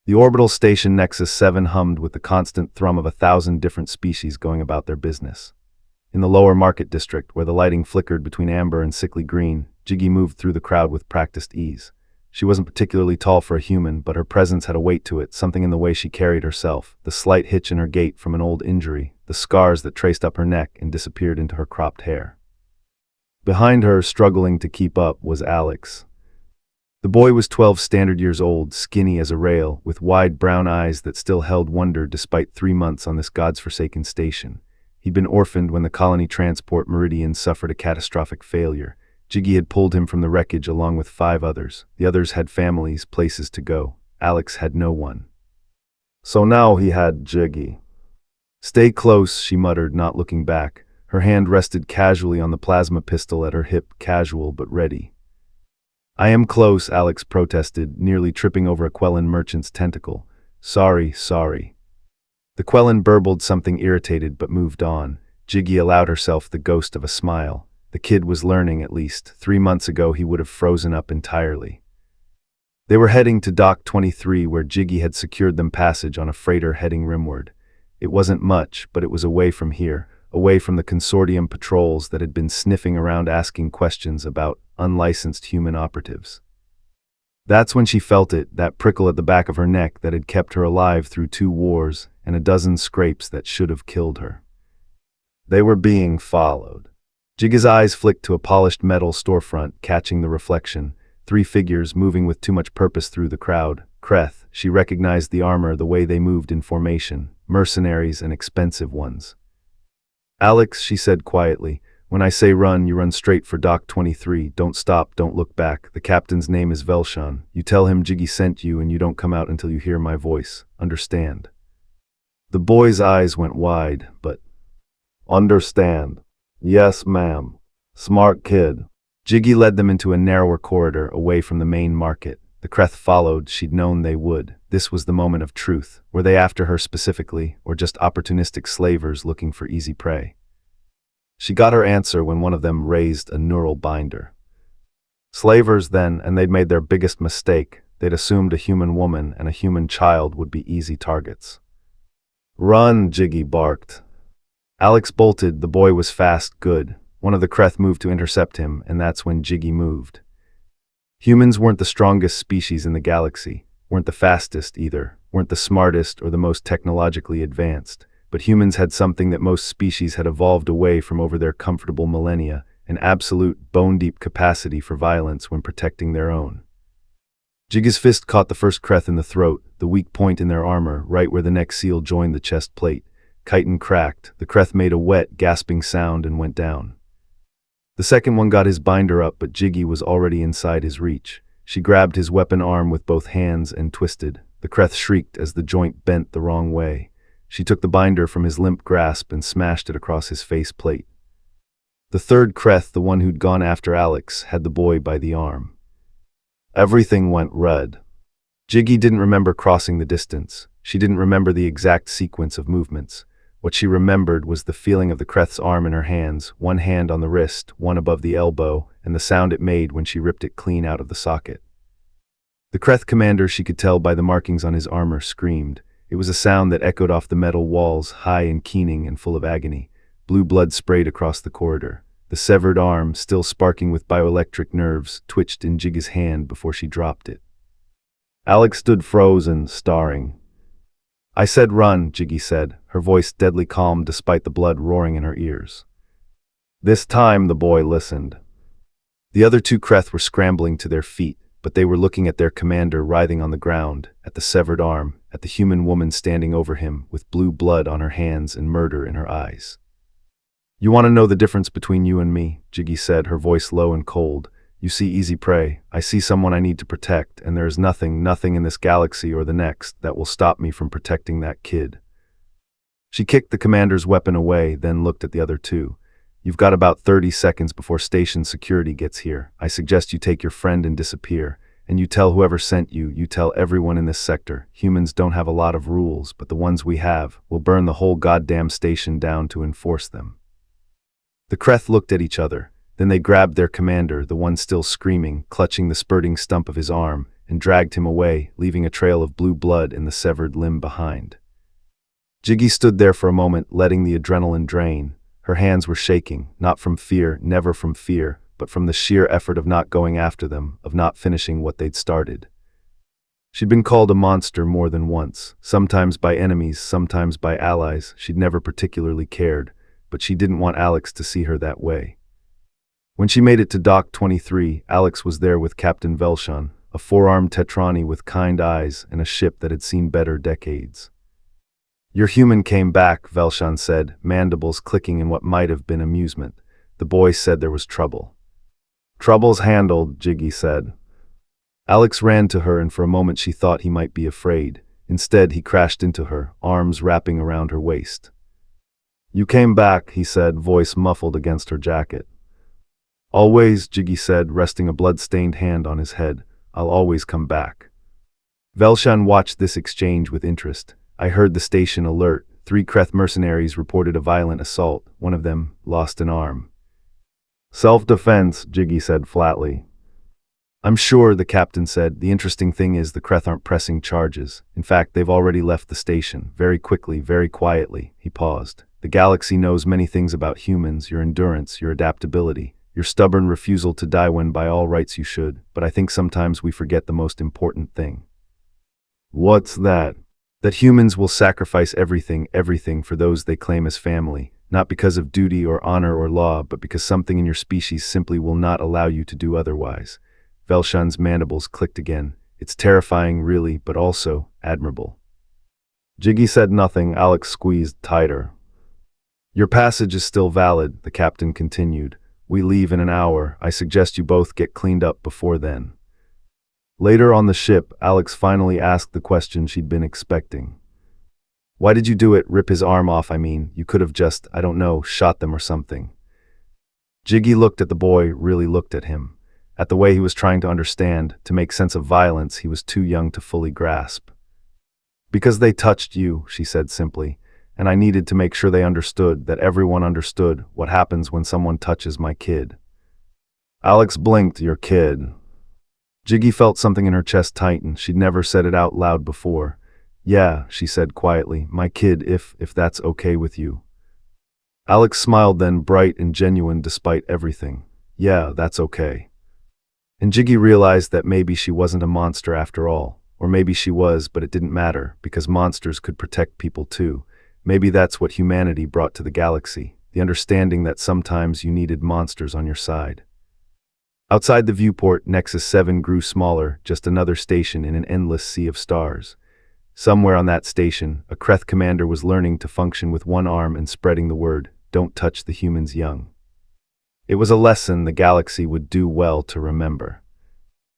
The orbital station Nexus 7 hummed with the constant thrum of 1,000 different species going about their business. In the lower market district, where the lighting flickered between amber and sickly green, Jiggy moved through the crowd with practiced ease. She wasn't particularly tall for a human, but her presence had a weight to it, something in the way she carried herself, the slight hitch in her gait from an old injury, the scars that traced up her neck and disappeared into her cropped hair. Behind her, struggling to keep up, was Alex. The boy was 12 standard years old, skinny as a rail, with wide brown eyes that still held wonder despite 3 months on this god's-forsaken station. He'd been orphaned when the colony transport Meridian suffered a catastrophic failure. Jiggy had pulled him from the wreckage along with 5 others. The others had families, places to go. Alex had no one. So now he had Jiggy. "Stay close," she muttered, not looking back. Her hand rested casually on the plasma pistol at her hip, casual but ready. "I am close," Alex protested, nearly tripping over a Quellan merchant's tentacle. Sorry. The Quellan burbled something irritated but moved on. Jiggy allowed herself the ghost of a smile. The kid was learning, at least. 3 months ago he would have frozen up entirely. They were heading to Dock 23, where Jiggy had secured them passage on a freighter heading rimward. It wasn't much, but it was away from here, away from the consortium patrols that had been sniffing around asking questions about unlicensed human operatives. That's when she felt it, that prickle at the back of her neck that had kept her alive through 2 wars and a dozen scrapes that should have killed her. They were being followed. Jiggy's eyes flicked to a polished metal storefront, catching the reflection. 3 figures moving with too much purpose through the crowd. Kreth, she recognized the armor, the way they moved in formation. Mercenaries and expensive ones. "Alex," she said quietly, "when I say run, you run straight for Dock 23. Don't stop, don't look back. The captain's name is Velshan. You tell him Jiggy sent you and you don't come out until you hear my voice. Understand?" The boy's eyes went wide, but... "Understand. Yes, ma'am. Smart kid." Jiggy led them into a narrower corridor, away from the main market. The Kreth followed. She'd known they would. This was the moment of truth. Were they after her specifically, or just opportunistic slavers looking for easy prey? She got her answer when one of them raised a neural binder. Slavers then, and they'd made their biggest mistake. They'd assumed a human woman and a human child would be easy targets. "Run," Jiggy barked. Alex bolted. The boy was fast, good. One of the Kreth moved to intercept him, and that's when Jiggy moved. Humans weren't the strongest species in the galaxy, weren't the fastest either, weren't the smartest or the most technologically advanced, but humans had something that most species had evolved away from over their comfortable millennia, an absolute, bone-deep capacity for violence when protecting their own. Jiggy's fist caught the first Kreth in the throat, the weak point in their armor, right where the neck seal joined the chest plate. Chitin cracked. The Kreth made a wet, gasping sound and went down. The second one got his binder up, but Jiggy was already inside his reach. She grabbed his weapon arm with both hands and twisted. The Kreth shrieked as the joint bent the wrong way. She took the binder from his limp grasp and smashed it across his face plate. The third Kreth, the one who'd gone after Alex, had the boy by the arm. Everything went red. Jiggy didn't remember crossing the distance. She didn't remember the exact sequence of movements. What she remembered was the feeling of the Kreth's arm in her hands, one hand on the wrist, one above the elbow, and the sound it made when she ripped it clean out of the socket. The Kreth commander, she could tell by the markings on his armor, screamed. It was a sound that echoed off the metal walls, high and keening and full of agony. Blue blood sprayed across the corridor. The severed arm, still sparking with bioelectric nerves, twitched in Jiggy's hand before she dropped it. Alex stood frozen, staring. "I said run," Jiggy said, her voice deadly calm despite the blood roaring in her ears. This time the boy listened. The other 2 Kreth were scrambling to their feet, but they were looking at their commander writhing on the ground, at the severed arm, at the human woman standing over him with blue blood on her hands and murder in her eyes. "You want to know the difference between you and me," Jiggy said, her voice low and cold. "You see easy prey. I see someone I need to protect, and there is nothing in this galaxy or the next that will stop me from protecting that kid." She kicked the commander's weapon away, then looked at the other 2. "You've got about 30 seconds before station security gets here. I suggest you take your friend and disappear. And you tell whoever sent you, you tell everyone in this sector. Humans don't have a lot of rules, but the ones we have, we'll burn the whole goddamn station down to enforce them." The Kreth looked at each other. Then they grabbed their commander, the one still screaming, clutching the spurting stump of his arm, and dragged him away, leaving a trail of blue blood in the severed limb behind. Jiggy stood there for a moment, letting the adrenaline drain. Her hands were shaking, not from fear, never from fear, but from the sheer effort of not going after them, of not finishing what they'd started. She'd been called a monster more than once, sometimes by enemies, sometimes by allies. She'd never particularly cared, but she didn't want Alex to see her that way. When she made it to Dock 23, Alex was there with Captain Velshan, a four-armed Tetrani with kind eyes and a ship that had seen better decades. "Your human came back," Velshan said, mandibles clicking in what might have been amusement. "The boy said there was trouble." "Trouble's handled," Jiggy said. Alex ran to her, and for a moment she thought he might be afraid. Instead, he crashed into her, arms wrapping around her waist. "You came back," he said, voice muffled against her jacket. "Always," Jiggy said, resting a blood-stained hand on his head. "I'll always come back." Velshan watched this exchange with interest. "I heard the station alert. 3 Kreth mercenaries reported a violent assault. One of them lost an arm." "Self-defense," Jiggy said flatly. "I'm sure," the captain said. "The interesting thing is the Kreth aren't pressing charges. In fact, they've already left the station, very quickly, very quietly." He paused. "The galaxy knows many things about humans, your endurance, your adaptability, your stubborn refusal to die when by all rights you should, but I think sometimes we forget the most important thing." "What's that?" "That humans will sacrifice everything for those they claim as family, not because of duty or honor or law, but because something in your species simply will not allow you to do otherwise." Velshan's mandibles clicked again. "It's terrifying, really, but also admirable." Jiggy said nothing. Alex squeezed tighter. "Your passage is still valid," the captain continued. "We leave in an hour. I suggest you both get cleaned up before then." Later on the ship, Alex finally asked the question she'd been expecting. "Why did you do it? Rip his arm off, I mean. You could have just, I don't know, shot them or something." Jiggy looked at the boy, really looked at him. At the way he was trying to understand, to make sense of violence he was too young to fully grasp. "Because they touched you," she said simply, "and I needed to make sure they understood, that everyone understood, what happens when someone touches my kid." Alex blinked. "Your kid?" Jiggy felt something in her chest tighten. She'd never said it out loud before. "Yeah," she said quietly, "my kid, if that's okay with you." Alex smiled then, bright and genuine despite everything. "Yeah, that's okay." And Jiggy realized that maybe she wasn't a monster after all. Or maybe she was, but it didn't matter, because monsters could protect people too. Maybe that's what humanity brought to the galaxy, the understanding that sometimes you needed monsters on your side. Outside the viewport, Nexus 7 grew smaller, just another station in an endless sea of stars. Somewhere on that station, a Kreth commander was learning to function with one arm and spreading the word, "Don't touch the humans young." It was a lesson the galaxy would do well to remember.